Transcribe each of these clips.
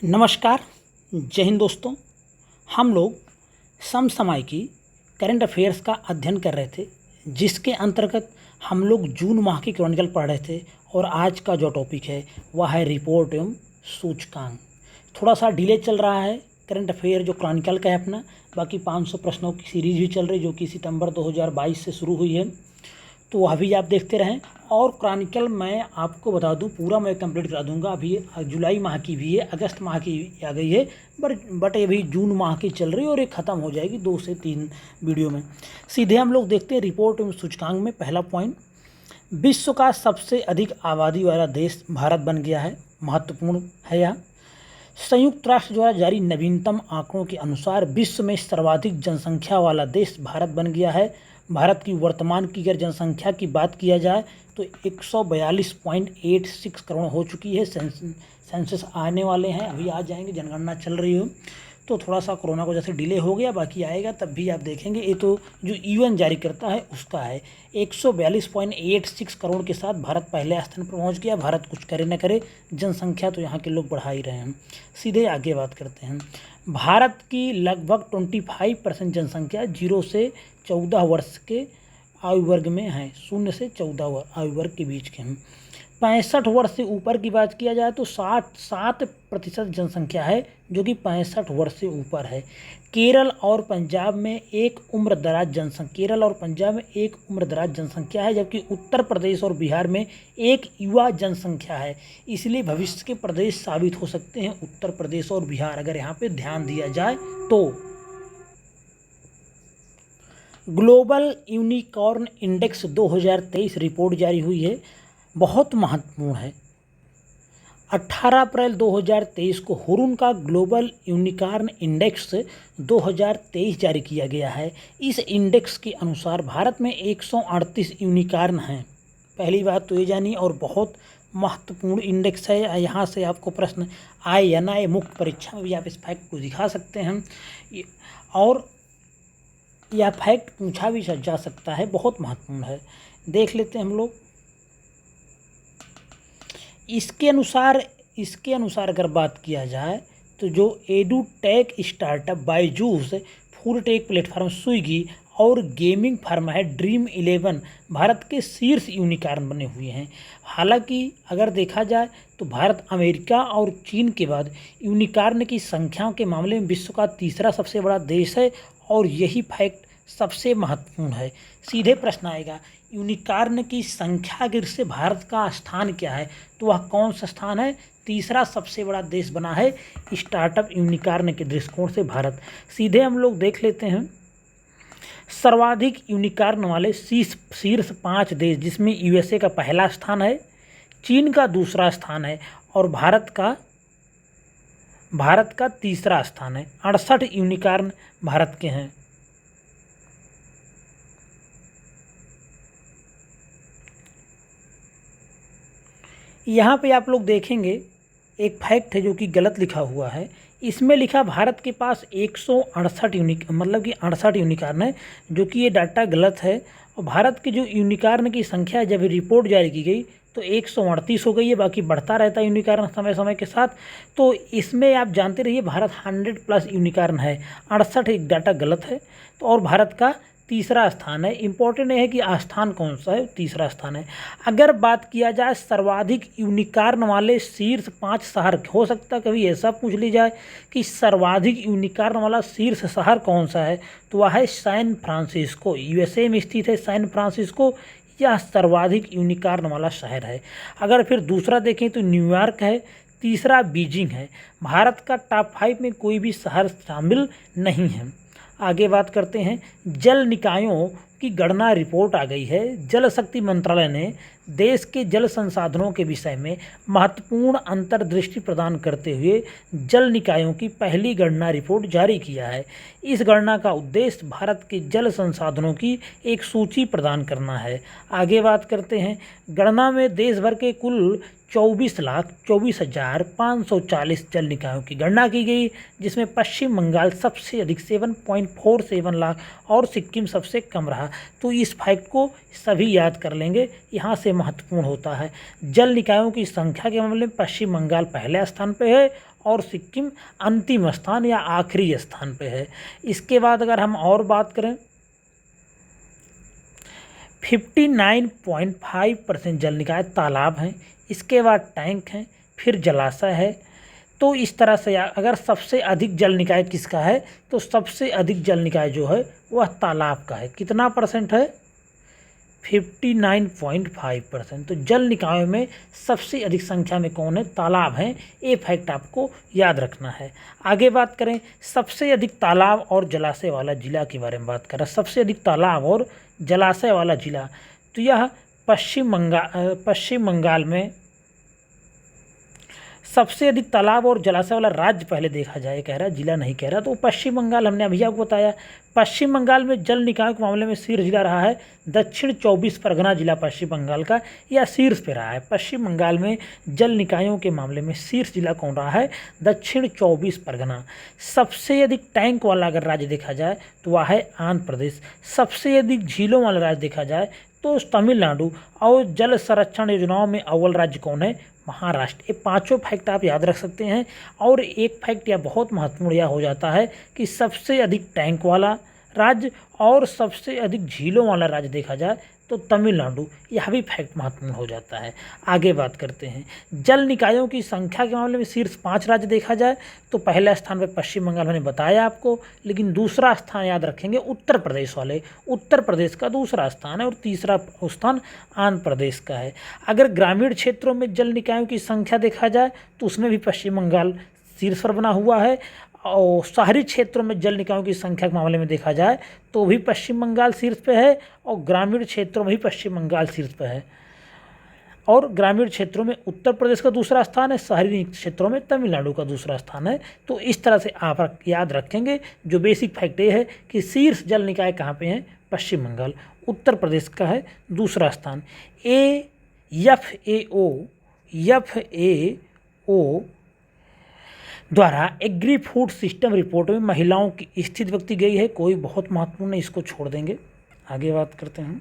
नमस्कार। जय हिंद दोस्तों। हम लोग समसामयिकी करंट अफेयर्स का अध्ययन कर रहे थे, जिसके अंतर्गत हम लोग जून माह की क्रॉनिकल पढ़ रहे थे और आज का जो टॉपिक है वह है रिपोर्ट एवं सूचकांक। थोड़ा सा डिले चल रहा है करंट अफेयर जो क्रॉनिकल का है अपना। बाकी 500 प्रश्नों की सीरीज भी चल रही जो कि सितंबर 2022 से शुरू हुई है, तो वह भी आप देखते रहें। और क्रॉनिकल मैं आपको बता दूं पूरा मैं कंप्लीट करा दूंगा। अभी जुलाई माह की भी है, अगस्त माह की आ गई है, बट ये भी जून माह की चल रही है और ये ख़त्म हो जाएगी 2 से 3 वीडियो में। सीधे हम लोग देखते हैं रिपोर्ट एवं सूचकांक में। पहला पॉइंट, विश्व का सबसे अधिक आबादी वाला देश भारत बन गया है। महत्वपूर्ण है यह। संयुक्त राष्ट्र द्वारा जारी नवीनतम आंकड़ों के अनुसार विश्व में सर्वाधिक जनसंख्या वाला देश भारत बन गया है। भारत की वर्तमान की अगर जनसंख्या की बात किया जाए तो 142.86 करोड़ हो चुकी है। सेंसस आने वाले हैं, अभी आ जाएंगे, जनगणना चल रही हो, तो थोड़ा सा कोरोना को जैसे डिले हो गया, बाकी आएगा तब भी आप देखेंगे। ये तो जो यूएन जारी करता है उसका है। 142.86 करोड़ के साथ भारत पहले स्थान पर पहुंच गया। भारत कुछ करे न करे, जनसंख्या तो यहाँ के लोग बढ़ा ही रहे हैं। सीधे आगे बात करते हैं। भारत की लगभग 25% जनसंख्या 0 से 14 वर्ष के आयु वर्ग में है। 0 से 14 आयु वर्ग के बीच के हैं। 65 वर्ष से ऊपर की बात किया जाए तो 67% जनसंख्या है जो कि 65 वर्ष से ऊपर है। केरल और पंजाब में एक उम्र दराज जनसंख्या है, जबकि उत्तर प्रदेश और बिहार में एक युवा जनसंख्या है। इसलिए भविष्य के प्रदेश साबित हो सकते हैं उत्तर प्रदेश और बिहार, अगर यहाँ पे ध्यान दिया जाए तो। ग्लोबल यूनिकॉर्न इंडेक्स 2023 रिपोर्ट जारी हुई है, बहुत महत्वपूर्ण है। 18 अप्रैल 2023 को हुरून का ग्लोबल यूनिकॉर्न इंडेक्स 2023 जारी किया गया है। इस इंडेक्स के अनुसार भारत में 138 यूनिकॉर्न हैं। पहली बात तो ये जानिए, और बहुत महत्वपूर्ण इंडेक्स है। यहाँ से आपको प्रश्न आए या ना आए, मुख्य परीक्षा में भी आप इस फैक्ट को दिखा सकते हैं और यह फैक्ट पूछा भी जा सकता है, बहुत महत्वपूर्ण है। देख लेते हैं हम लोग। इसके अनुसार अगर बात किया जाए तो जो edutech startup Byju's, food take platform Swiggy और गेमिंग फर्म है ड्रीम 11 भारत के शीर्ष यूनिकॉर्न बने हुए हैं। हालांकि अगर देखा जाए तो भारत अमेरिका और चीन के बाद यूनिकॉर्न की संख्या के मामले में विश्व का तीसरा सबसे बड़ा देश है और यही फैक्ट सबसे महत्वपूर्ण है। सीधे प्रश्न आएगा, यूनिकॉर्न की संख्या से भारत का स्थान क्या है, तो वह कौन सा स्थान है? तीसरा सबसे बड़ा देश बना है स्टार्टअप यूनिकॉर्न के दृष्टिकोण से भारत। सीधे हम लोग देख लेते हैं सर्वाधिक यूनिकॉर्न वाले शीर्ष 5 देश, जिसमें यूएसए का पहला स्थान है, चीन का दूसरा स्थान है और भारत का तीसरा स्थान है। 68 यूनिकॉर्न भारत के हैं। यहाँ पे आप लोग देखेंगे एक फैक्ट है जो कि गलत लिखा हुआ है। इसमें लिखा भारत के पास 168 मतलब कि 68 यूनिकॉर्न है, जो कि ये डाटा गलत है। और भारत के जो यूनिकॉर्न की संख्या जब रिपोर्ट जारी की गई तो 138 हो गई है, बाकी बढ़ता रहता है यूनिकॉर्न समय समय के साथ। तो इसमें आप जानते रहिए भारत 100+ यूनिकॉर्न है, 68 एक डाटा गलत है। तो और भारत का तीसरा स्थान है। इम्पोर्टेंट है कि स्थान कौन सा है, तीसरा स्थान है। अगर बात किया जाए सर्वाधिक यूनिकॉर्न वाले शीर्ष 5 शहर, हो सकता है कभी ऐसा पूछ ली जाए कि सर्वाधिक यूनिकॉर्न वाला शीर्ष शहर कौन सा है, तो वह है सैन फ्रांसिस्को। यूएसए में स्थित है सैन फ्रांसिस्को, यह सर्वाधिक यूनिकॉर्न वाला शहर है। अगर फिर दूसरा देखें तो न्यूयॉर्क है, तीसरा बीजिंग है। भारत का टॉप 5 में कोई भी शहर शामिल नहीं है। आगे बात करते हैं, जल निकायों की गणना रिपोर्ट आ गई है। जल शक्ति मंत्रालय ने देश के जल संसाधनों के विषय में महत्वपूर्ण अंतर्दृष्टि प्रदान करते हुए जल निकायों की पहली गणना रिपोर्ट जारी किया है। इस गणना का उद्देश्य भारत के जल संसाधनों की एक सूची प्रदान करना है। आगे बात करते हैं, गणना में देश भर के कुल 24,24,540 जल निकायों की गणना की गई, जिसमें पश्चिम बंगाल सबसे अधिक 7.47 लाख और सिक्किम सबसे कम रहा। तो इस फैक्ट को सभी याद कर लेंगे, यहाँ से महत्वपूर्ण होता है। जल निकायों की संख्या के मामले में पश्चिम बंगाल पहले स्थान पे है और सिक्किम अंतिम स्थान या आखिरी स्थान पे है। इसके बाद अगर हम और बात करें, 59.5% जल निकाय तालाब हैं, इसके बाद टैंक हैं, फिर जलाशय है। तो इस तरह से अगर सबसे अधिक जल निकाय किसका है, तो सबसे अधिक जल निकाय जो है वह तालाब का है। कितना परसेंट है? 59.5%। तो जल निकायों में सबसे अधिक संख्या में कौन है? तालाब हैं। ये फैक्ट आपको याद रखना है। आगे बात करें, सबसे अधिक तालाब और जलाशय वाला जिला के बारे में बात करें। सबसे अधिक तालाब और जलाशय वाला जिला, तो यह पश्चिम बंगाल में सबसे अधिक तालाब और जलाशय वाला राज्य पहले देखा जाए, कह रहा है, जिला नहीं कह रहा। तो पश्चिम बंगाल हमने अभी आपको बताया। पश्चिम बंगाल में जल निकायों के मामले में शीर्ष जिला रहा है दक्षिण 24 परगना जिला पश्चिम बंगाल का, या शीर्ष पे रहा है। पश्चिम बंगाल में जल निकायों के मामले में शीर्ष जिला कौन रहा है? दक्षिण 24 परगना। सबसे अधिक टैंक वाला अगर राज्य देखा जाए तो वह है आंध्र प्रदेश। सबसे अधिक झीलों वाला राज्य देखा जाए तो तमिलनाडु। और जल संरक्षण योजनाओं में अव्वल राज्य कौन है? महाराष्ट्र। ये पांचों फैक्ट आप याद रख सकते हैं। और एक फैक्ट यह बहुत महत्वपूर्ण यह हो जाता है कि सबसे अधिक टैंक वाला राज्य और सबसे अधिक झीलों वाला राज्य देखा जाए तो तमिलनाडु, यह भी फैक्ट महत्वपूर्ण हो जाता है। आगे बात करते हैं, जल निकायों की संख्या के मामले में शीर्ष 5 राज्य देखा जाए तो पहला स्थान पर पश्चिम बंगाल मैंने बताया आपको, लेकिन दूसरा स्थान याद रखेंगे उत्तर प्रदेश वाले। उत्तर प्रदेश का दूसरा स्थान है और तीसरा स्थान आंध्र प्रदेश का है। अगर ग्रामीण क्षेत्रों में जल निकायों की संख्या देखा जाए तो उसमें भी पश्चिम बंगाल शीर्ष पर बना हुआ है। और शहरी क्षेत्रों में जल निकायों की संख्या के मामले में देखा जाए तो भी पश्चिम बंगाल शीर्ष पे है, और ग्रामीण क्षेत्रों में भी पश्चिम बंगाल शीर्ष पे है। और ग्रामीण क्षेत्रों में उत्तर प्रदेश का दूसरा स्थान है, शहरी क्षेत्रों में तमिलनाडु का दूसरा स्थान है। तो इस तरह से आप याद रखेंगे। जो बेसिक फैक्ट ये है कि शीर्ष जल निकाय कहाँ पे हैं? पश्चिम बंगाल। उत्तर प्रदेश का है दूसरा स्थान। FAO द्वारा एग्री फूड सिस्टम रिपोर्ट में महिलाओं की स्थिति व्यक्ति गई है, कोई बहुत महत्वपूर्ण है, इसको छोड़ देंगे। आगे बात करते हैं,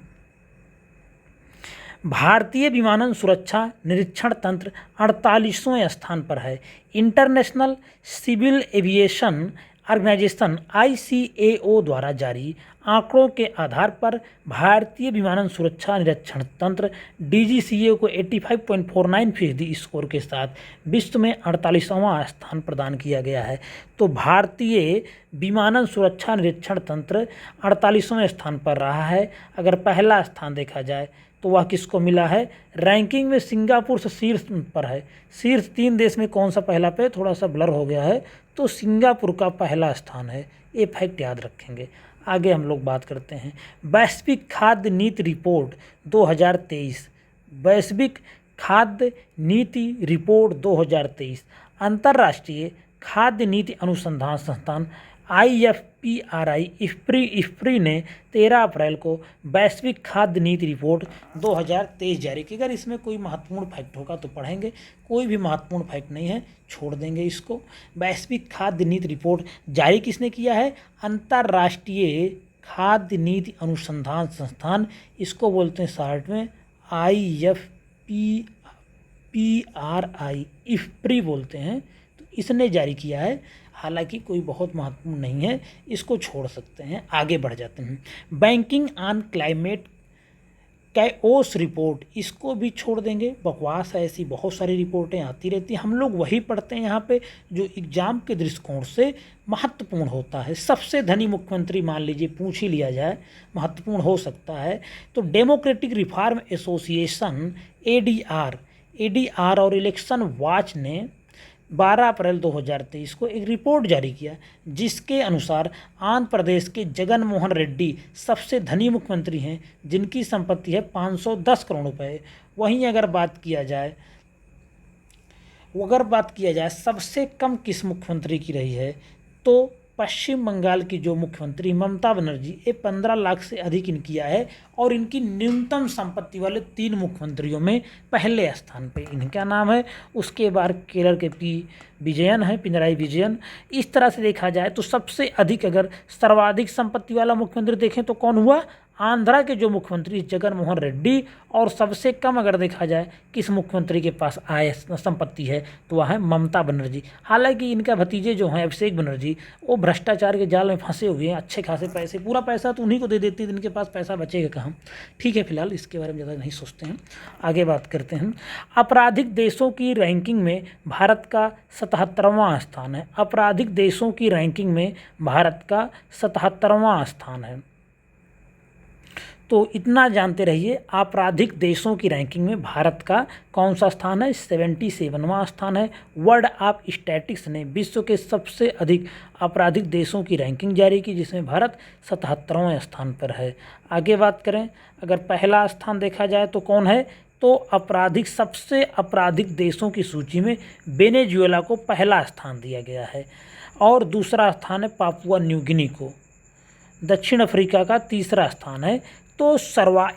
भारतीय विमानन सुरक्षा निरीक्षण तंत्र 48वें स्थान पर है। International Civil Aviation Organization ICAO द्वारा जारी आंकड़ों के आधार पर भारतीय विमानन सुरक्षा निरीक्षण तंत्र DGCA को 85.49% स्कोर के साथ विश्व में 48वां स्थान प्रदान किया गया है। तो भारतीय विमानन सुरक्षा निरीक्षण तंत्र 48वें स्थान पर रहा है। अगर पहला स्थान देखा जाए तो वह किसको मिला है? रैंकिंग में सिंगापुर से शीर्ष पर है। शीर्ष 3 देश में कौन सा पहला पे? थोड़ा सा ब्लर हो गया है, तो सिंगापुर का पहला स्थान है। ये फैक्ट याद रखेंगे। आगे हम लोग बात करते हैं, वैश्विक खाद्य नीति रिपोर्ट 2023। वैश्विक खाद्य नीति रिपोर्ट 2023 अंतर्राष्ट्रीय खाद्य नीति अनुसंधान संस्थान IFPRI इफ्प्री ने 13 अप्रैल को वैश्विक खाद्य नीति रिपोर्ट 2023 जारी की। अगर इसमें कोई महत्वपूर्ण फैक्ट होगा तो पढ़ेंगे, कोई भी महत्वपूर्ण फैक्ट नहीं है, छोड़ देंगे इसको। वैश्विक खाद्य नीति रिपोर्ट जारी किसने किया है? अंतर्राष्ट्रीय खाद्य नीति अनुसंधान संस्थान, इसको बोलते हैं शॉर्ट में IFPRI, इफ्प्री बोलते हैं। तो इसने जारी किया है, हालांकि कोई बहुत महत्वपूर्ण नहीं है, इसको छोड़ सकते हैं। आगे बढ़ जाते हैं, banking on climate chaos report, इसको भी छोड़ देंगे, बकवास है। ऐसी बहुत सारी रिपोर्टें आती रहती हैं, हम लोग वही पढ़ते हैं यहाँ पे जो एग्जाम के दृष्टिकोण से महत्वपूर्ण होता है। सबसे धनी मुख्यमंत्री मान लीजिए पूछ ही लिया जाए, महत्वपूर्ण हो सकता है। तो डेमोक्रेटिक रिफॉर्म एसोसिएशन ADR और इलेक्शन वॉच ने 12 अप्रैल 2023 को एक रिपोर्ट जारी किया, जिसके अनुसार आंध्र प्रदेश के जगन मोहन रेड्डी सबसे धनी मुख्यमंत्री हैं, जिनकी संपत्ति है 510 करोड़ रुपए। वहीं अगर बात किया जाए सबसे कम किस मुख्यमंत्री की रही है, तो पश्चिम बंगाल की जो मुख्यमंत्री ममता बनर्जी, ये 15 लाख से अधिक इनकी आय है। और इनकी न्यूनतम संपत्ति वाले 3 मुख्यमंत्रियों में पहले स्थान पे इनका नाम है। उसके बाद केरल के पिनराई विजयन। इस तरह से देखा जाए तो सबसे अधिक, अगर सर्वाधिक संपत्ति वाला मुख्यमंत्री देखें तो कौन हुआ? आंध्रा के जो मुख्यमंत्री जगनमोहन रेड्डी, और सबसे कम अगर देखा जाए किस मुख्यमंत्री के पास आय संपत्ति है तो वह है ममता बनर्जी। हालांकि इनका भतीजे जो हैं अभिषेक बनर्जी, वो भ्रष्टाचार के जाल में फंसे हुए हैं, अच्छे खासे पैसे, पूरा पैसा तो उन्हीं को दे देते हैं, इनके पास पैसा बचेगा कहाँ। ठीक है, फिलहाल इसके बारे में ज़्यादा नहीं सोचते हैं, आगे बात करते हैं। आपराधिक देशों की रैंकिंग में भारत का 77वां स्थान है। आपराधिक देशों की रैंकिंग में भारत का 77वां स्थान है। तो इतना जानते रहिए, आपराधिक देशों की रैंकिंग में भारत का कौन सा स्थान है, 77वां स्थान है। वर्ल्ड ऑफ स्टैटिस्टिक्स ने विश्व के सबसे अधिक आपराधिक देशों की रैंकिंग जारी की, जिसमें भारत 77वें स्थान पर है। आगे बात करें, अगर पहला स्थान देखा जाए तो कौन है, तो सबसे आपराधिक देशों की सूची में वेनेजुएला को पहला स्थान दिया गया है, और दूसरा स्थान है पापुआ न्यू गिनी को। दक्षिण अफ्रीका का तीसरा स्थान है। तो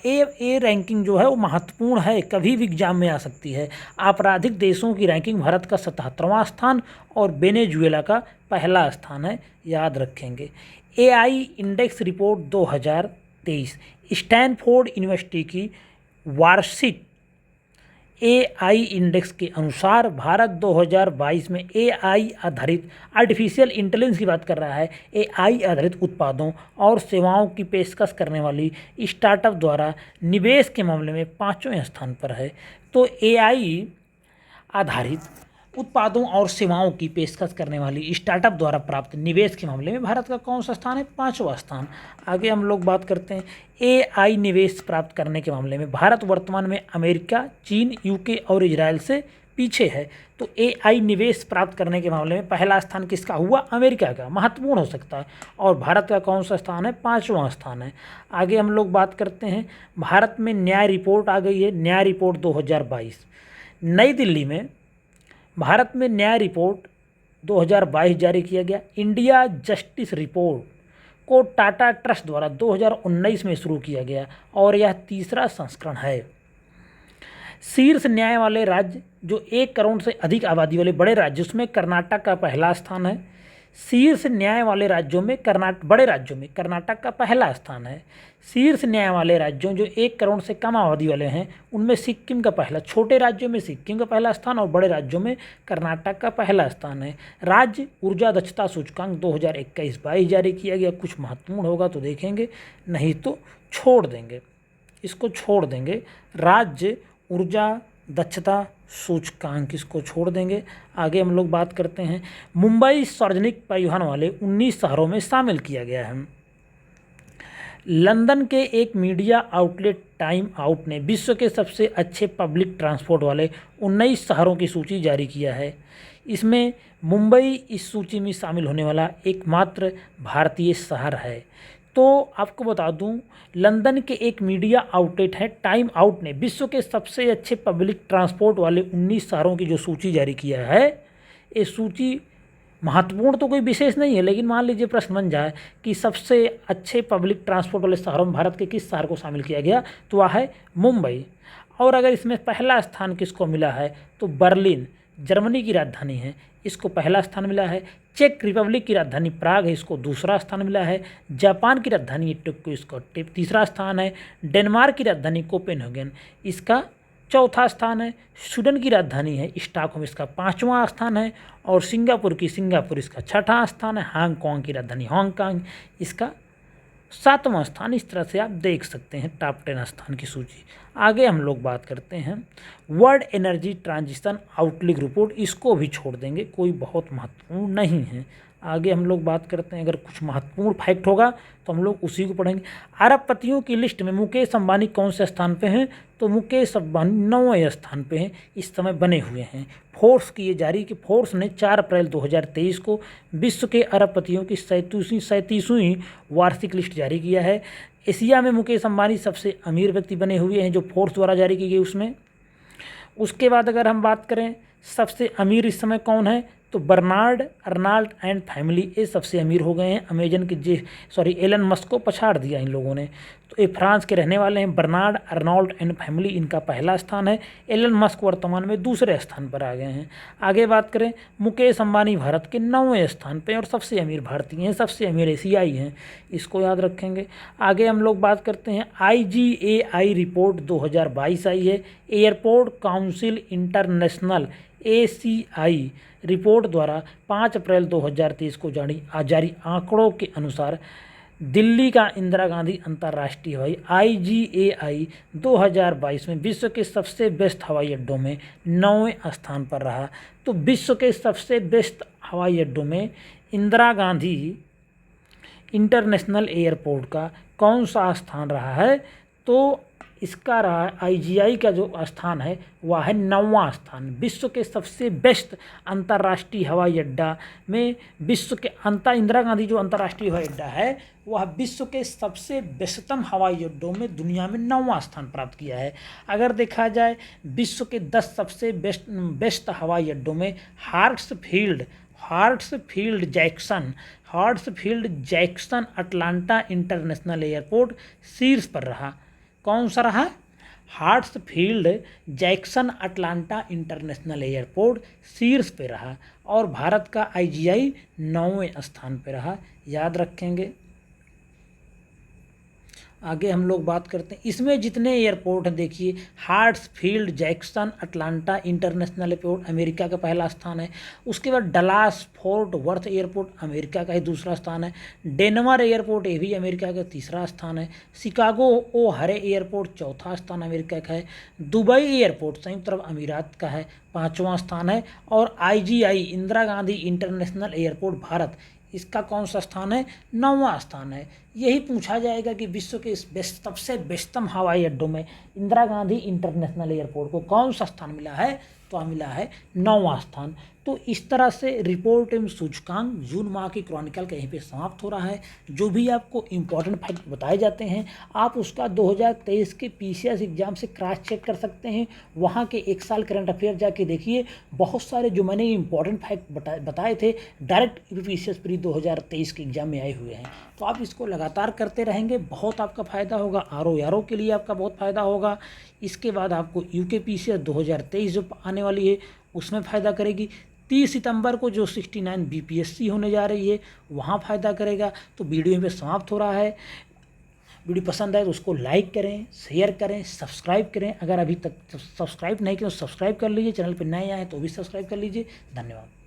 ए रैंकिंग जो है वो महत्वपूर्ण है, कभी भी एग्जाम में आ सकती है। आपराधिक देशों की रैंकिंग भारत का 77वां स्थान और वेनेजुएला का पहला स्थान है, याद रखेंगे। AI index report 2023, Stanford university की वार्षिक AI इंडेक्स के अनुसार भारत 2022 में AI आधारित, आर्टिफिशियल इंटेलिजेंस की बात कर रहा है, AI आधारित उत्पादों और सेवाओं की पेशकश करने वाली स्टार्टअप द्वारा निवेश के मामले में 5वें स्थान पर है। तो AI आधारित उत्पादों और सेवाओं की पेशकश करने वाली स्टार्टअप द्वारा प्राप्त निवेश के मामले में भारत का कौन सा स्थान है, 5वां स्थान। आगे हम लोग बात करते हैं, AI निवेश प्राप्त करने के मामले में भारत वर्तमान में अमेरिका, चीन, UK और इजराइल से पीछे है। तो AI निवेश प्राप्त करने के मामले में पहला स्थान किसका हुआ, अमेरिका का, महत्वपूर्ण हो सकता है। और भारत का कौन सा स्थान है, 5वां स्थान है। आगे हम लोग बात करते हैं, भारत में न्याय रिपोर्ट आ गई है, न्याय रिपोर्ट 2022। नई दिल्ली में भारत में न्याय रिपोर्ट 2022 जारी किया गया। इंडिया जस्टिस रिपोर्ट को टाटा ट्रस्ट द्वारा 2019 में शुरू किया गया और यह तीसरा संस्करण है। शीर्ष न्याय वाले राज्य जो 1 करोड़ से अधिक आबादी वाले बड़े राज्य, उसमें कर्नाटक का पहला स्थान है। शीर्ष न्याय वाले राज्यों में बड़े राज्यों में कर्नाटक का पहला स्थान है। शीर्ष न्याय वाले राज्यों जो 1 करोड़ से कम आबादी वाले हैं उनमें सिक्किम का पहला, छोटे राज्यों में सिक्किम का पहला स्थान और बड़े राज्यों में कर्नाटक का पहला स्थान है। राज्य ऊर्जा दक्षता सूचकांक 2021-22 जारी किया गया। कुछ महत्वपूर्ण होगा तो देखेंगे, नहीं तो छोड़ देंगे, इसको छोड़ देंगे। राज्य ऊर्जा दक्षता सूचकांक, इसको छोड़ देंगे। आगे हम लोग बात करते हैं, मुंबई सार्वजनिक परिवहन वाले 19 शहरों में शामिल किया गया है। लंदन के एक मीडिया आउटलेट टाइम आउट ने विश्व के सबसे अच्छे पब्लिक ट्रांसपोर्ट वाले 19 शहरों की सूची जारी किया है। इसमें मुंबई इस सूची में शामिल होने वाला एकमात्र भारतीय शहर है। तो आपको बता दूं, लंदन के एक मीडिया आउटलेट है टाइम आउट ने विश्व के सबसे अच्छे पब्लिक ट्रांसपोर्ट वाले 19 शहरों की जो सूची जारी किया है। ये सूची महत्वपूर्ण तो कोई विशेष नहीं है, लेकिन मान लीजिए प्रश्न बन जाए कि सबसे अच्छे पब्लिक ट्रांसपोर्ट वाले शहरों में भारत के किस शहर को शामिल किया गया, तो वह है मुंबई। और अगर इसमें पहला स्थान किसको मिला है, तो बर्लिन, जर्मनी की राजधानी है, इसको पहला स्थान मिला है। चेक रिपब्लिक की राजधानी प्राग है, इसको दूसरा स्थान मिला है। जापान की राजधानी टोक्यो, इसका तीसरा स्थान है। डेनमार्क की राजधानी कोपेनहेगन, इसका चौथा स्थान है। स्वीडन की राजधानी है स्टॉकहोम, इसका 5वां स्थान है। और सिंगापुर इसका 6ठा स्थान है। हांगकांग की राजधानी हांगकांग, इसका 7वां स्थान। इस तरह से आप देख सकते हैं टॉप 10 स्थान की सूची। आगे हम लोग बात करते हैं world energy transition outlook report, इसको भी छोड़ देंगे, कोई बहुत महत्वपूर्ण नहीं है। आगे हम लोग बात करते हैं, अगर कुछ महत्वपूर्ण फैक्ट होगा तो हम लोग उसी को पढ़ेंगे। अरबपतियों की लिस्ट में मुकेश अंबानी कौन से स्थान पे हैं, तो मुकेश अंबानी 9वें स्थान पे हैं, इस समय बने हुए हैं। फोर्ब्स की ये जारी कि फोर्ब्स ने 4 अप्रैल 2023 को विश्व के अरबपतियों की 37वीं वार्षिक लिस्ट जारी किया है। एशिया में मुकेश अंबानी सबसे अमीर व्यक्ति बने हुए हैं, जो फोर्ब्स द्वारा जारी की गई उसमें। उसके बाद अगर हम बात करें सबसे अमीर इस समय कौन है, तो बर्नार्ड अर्नाल्ड एंड फैमिली ये सबसे अमीर हो गए हैं। अमेजन के एलन मस्क को पछाड़ दिया इन लोगों ने। तो ये फ्रांस के रहने वाले हैं। बर्नार्ड अर्नोल्ड एंड फैमिली इनका पहला स्थान है। एलन मस्क वर्तमान में दूसरे स्थान पर आ गए हैं। आगे बात करें, मुकेश अंबानी भारत के 9वें स्थान पे और सबसे अमीर भारतीय हैं, सबसे अमीर एशियाई हैं, इसको याद रखेंगे। आगे हम लोग बात करते हैं, IGAI रिपोर्ट 2022 आई है। Airport council international ACI report द्वारा 5 अप्रैल 2023 को जारी आंकड़ों के अनुसार दिल्ली का इंदिरा गांधी अंतर्राष्ट्रीय हवाई IGAI 2022 में विश्व के सबसे बेस्ट हवाई अड्डों में 9वें स्थान पर रहा। तो विश्व के सबसे बेस्ट हवाई अड्डों में इंदिरा गांधी इंटरनेशनल एयरपोर्ट का कौन सा स्थान रहा है? तो इसका रहा IGAI का जो स्थान है वह है 9वां स्थान। विश्व के सबसे बेस्ट अंतर्राष्ट्रीय हवाई अड्डा में विश्व के इंदिरा गांधी जो अंतर्राष्ट्रीय हवाई अड्डा है वह विश्व के सबसे बेस्टतम हवाई अड्डों में दुनिया में 9वां स्थान प्राप्त किया है। अगर देखा जाए विश्व के 10 सबसे बेस्ट हवाई अड्डों में हार्ट्सफील्ड जैक्सन अटलांटा इंटरनेशनल एयरपोर्ट शीर्ष पर रहा। कौन सा रहा? हार्ट्सफील्ड जैक्सन अटलांटा इंटरनेशनल एयरपोर्ट शीर्ष पे रहा और भारत का IGAI 9वें स्थान पे रहा, याद रखेंगे। आगे हम लोग बात करते हैं, इसमें जितने एयरपोर्ट हैं देखिए, Hartsfield Jackson Atlanta international airport America का पहला स्थान है। उसके बाद Dallas Fort Worth airport America का ही दूसरा स्थान है। डेनवर एयरपोर्ट ये भी अमेरिका का तीसरा स्थान है। शिकागो ओहरे एयरपोर्ट चौथा स्थान अमेरिका का है। दुबई एयरपोर्ट संयुक्त अरब अमीरात का है, 5वां स्थान है। और IGAI Indira Gandhi international airport Bharat, इसका कौन सा स्थान है? 9वां स्थान है। यही पूछा जाएगा कि विश्व के सबसे बेस्टतम हवाई अड्डों में इंदिरा गांधी इंटरनेशनल एयरपोर्ट को कौन सा स्थान मिला है? तो मिला है 9वां स्थान। तो इस तरह से रिपोर्ट एवं सूचकांक जून माह की क्रॉनिकल कहीं पे समाप्त हो रहा है। जो भी आपको इम्पोर्टेंट फैक्ट बताए जाते हैं आप उसका 2023 के PCS एग्जाम से क्रॉस चेक कर सकते हैं। वहाँ के 1 साल करंट अफेयर जाके देखिए, बहुत सारे जो मैंने इम्पोर्टेंट फैक्ट बताए थे डायरेक्ट PCS प्री 2023 के एग्जाम में आए हुए हैं। तो आप इसको लगातार करते रहेंगे, बहुत आपका फ़ायदा होगा। RO के लिए आपका बहुत फ़ायदा होगा। इसके बाद आपको UKPCS 2023 जो आने वाली है उसमें फ़ायदा करेगी। 30 सितंबर को जो 69 BPSC होने जा रही है वहाँ फ़ायदा करेगा। तो वीडियो में समाप्त हो रहा है। वीडियो पसंद आए तो उसको लाइक करें, शेयर करें, सब्सक्राइब करें। अगर अभी तक सब्सक्राइब नहीं किया तो सब्सक्राइब कर लीजिए। चैनल पर नए आए तो भी सब्सक्राइब कर लीजिए। धन्यवाद।